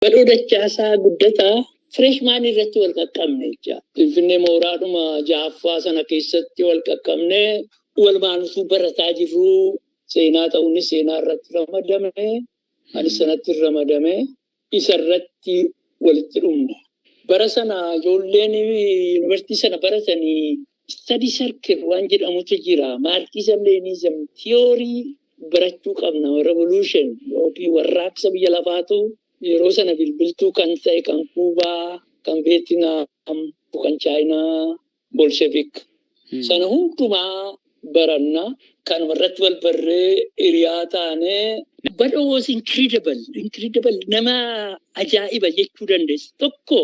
Badoo dachaasaa guddataa freshman irratti wal qaqqabne jecha. Finfinnee mooraadhuma jaaffaa sana keessatti wal qaqqabne walmaanutuu barataa jirru seenaa ta'uunis seenaa irratti ramadame anis sanatti ramadame isarratti walitti dhumne. Bara sana ijoolleen yuunivarsiitii sana baratanii study circle waan jedhamutu jira. Marxism Leninism theory barachuu qabna. Revolution yookiin warraaqsa biyya lafaatu yeroo sana bilbiltuu kan ta'e kan Kuubaa, kan Veetinaam, kan Chaayinaa, Bolshevik. Sana hundumaa baranna kan irratti wal barree hiriyaa taane. But it was incredible. Nama ajaa'iba jechuu dandeessu. Tokko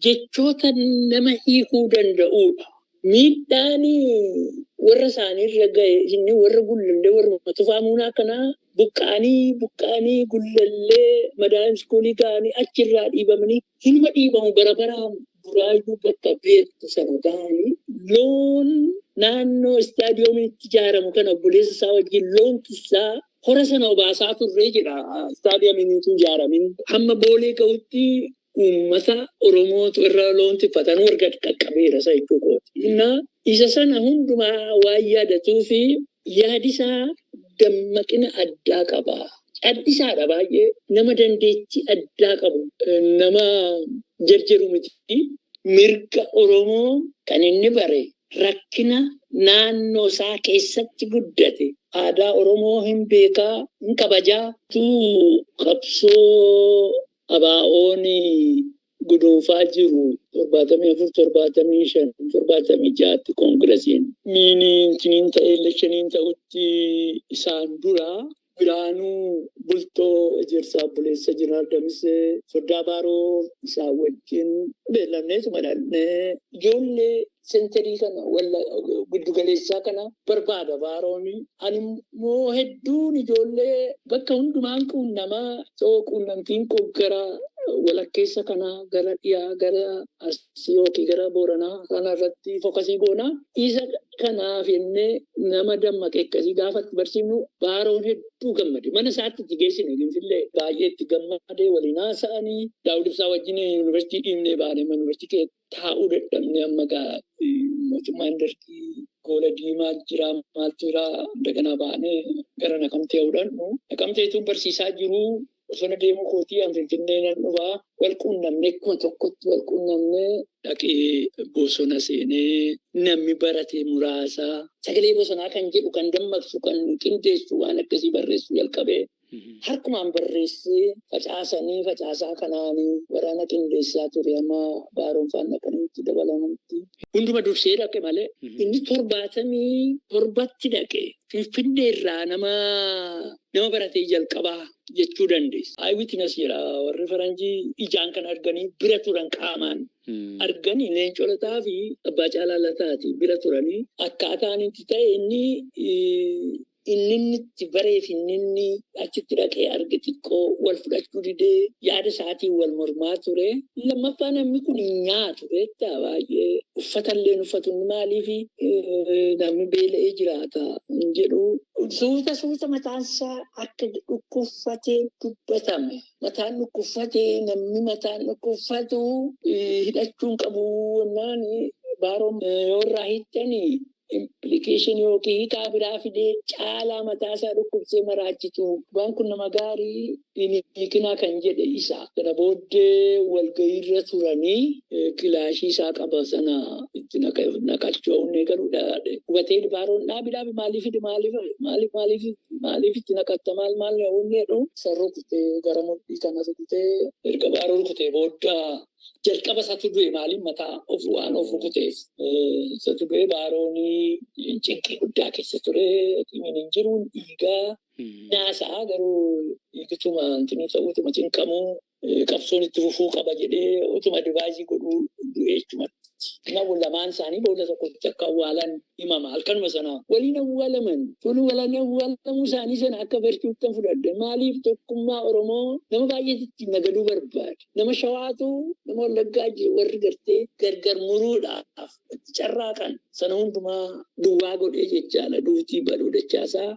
jechoota nama hiikuu danda'udha. Miidhaanii warra isaaniirra ga'e inni warra gullallee warra tufaamuunaa kanaa buqqaanii gullallee madaa'im iskuulii ga'anii achirraa dhiibamanii hinuma dhiibamu bara baraan duraayyuu bakka beektu sana ga'anii loon naannoo istaadiyoomiitti ijaaramu kana obboleessa isaa wajjin loon tisaa hora sana obaasaa turree jedha. Istaadiyoomiitu ijaaramin hamma boolee ga'utti uummata Oromootu irra loon tiffatanuu erga qaqqabeera isa jechuudha. Isa sana hundumaa waan yaadatuu fi yaadisaa dammaqina addaa qaba. Addisaadha baay'ee nama dandeettii addaa qabu. Nama jarjaru miti. Mirga Oromoo kan inni bare rakkina naannoo isaa keessatti guddate. Aadaa Oromoo hin beekaa, hin kabajaa. Qabsoo ABO'n gudunfaa jiru 74, 75, 76 koongiresiin miiniin ta'e elekshiiniin ta'utti isaan dura Biraanuu Bultoo Ejersaa Obboleessa Jeneraal Damisee Soddaa Baaroo isaa wajjin beellamneetuma dhaalnee ijoollee sentarii kana giddugaleessaa kana barbaada Baaroon. Ani immoo hedduun ijoollee bakka hundumaan quunnamaa quunnamtiin gara walakkeessa kana gara dhiyaa gara Arsii yookiin gara Booranaa kana irratti fookasii goona. Isa kanaaf jennee nama dammaqee akkasii gaafatti barsiifnu Baaroon hedduu gammade. Mana isaatti itti geessine Finfinnee baay'ee itti gammadee waliin haasa'anii Daawud Ibsaa wajjin yuunivarsiitii dhiibnee baane yuunivarsiitii taa'uu dadhabne amma mootummaan dargii goola diimaa jira maaltu jira daganaa baanee gara Naqamtee ta'uudhaan Naqamteetu barsiisaa jiru. Osoo deemuu kootii an Finfinnee nan dhufaa walquunnamne kuma tokkotti walquunnamne dhaqee bosona seenee namni barate muraasa sagalee bosonaa kan jedhu kan dammaqsu kan qindeessu waan akkasii barreessuu jalqabee harkumaan barreessee facaasaa kanaanii waraana qindeessaa ture amma Baaroon faan dhaqanitti dabalamanitti. Hunduma dursee dhaqe malee inni 77 dhaqe Finfinnee irraa nama baratee jalqabaa jechuu dandeessa. Eyewitness jedha warri faranjii ijaan kan arganii bira turan qaamaan arganii Leencoo Lataa fi Abbaa Caalaa Lataati bira turanii akkaataan itti ta'e inni itti bareef inni achitti dhaqee arge xiqqoo wal fudhachuu didee yaada isaatiin wal mormaa ture. Lammaffaa namni kun nyaatu beektaa baay'ee uffatallee uffatu maaliif namni beela'ee jiraata jedhu. Suuta mataansaa akka dhukkubfatee dubbatame. Mataan dhukkubfatee namni mataan dhukkubfatu hidhachuun qabu wannaan Baaroon yoo irraa hiittanii implikeeshinii yookiin hiikaa biraa fidee caalaa mataasaa dhukkubsee maraachitu. Waan kun nama gaarii hiikinaa kan jedhe isa. Kana booddee walgahiirra turanii kilaashii isaa qaba sana itti naqachoonni galuudha. Hubatee Baaroon dhaabi maaliif itti naqatta maal jedhu sarara kutee gara mudhii kana rukutee erga Baaroon rukutee booda jalqaba isaatu du'e maaliif mataa waan of rukuteef isaatu du'e Baaroon cinqii guddaa keessa ture hin jiruun dhiigaa naasaa garuu dhiigituma ta'uutuma cinqamuu qabsoon itti fufuu qaba jedhee utuma divaayizii godhuu du'e jechuudha. Namoonni lamaan isaanii booda tokkotti akka awwaalan himama. Halkanuma sana waliin awwaalaman waliin awwaalamuu isaanii sana akka barsiiftan fudhadhe. Maaliif tokkummaa Oromoo nama baay'eetti nagaduu barbaade. Nama Shawaatu nama Wallaggaa warri gartee gargar muruudhaaf carraaqan sana hundumaa duwwaa godhee jechaadha. Duutii baduu dachaasaa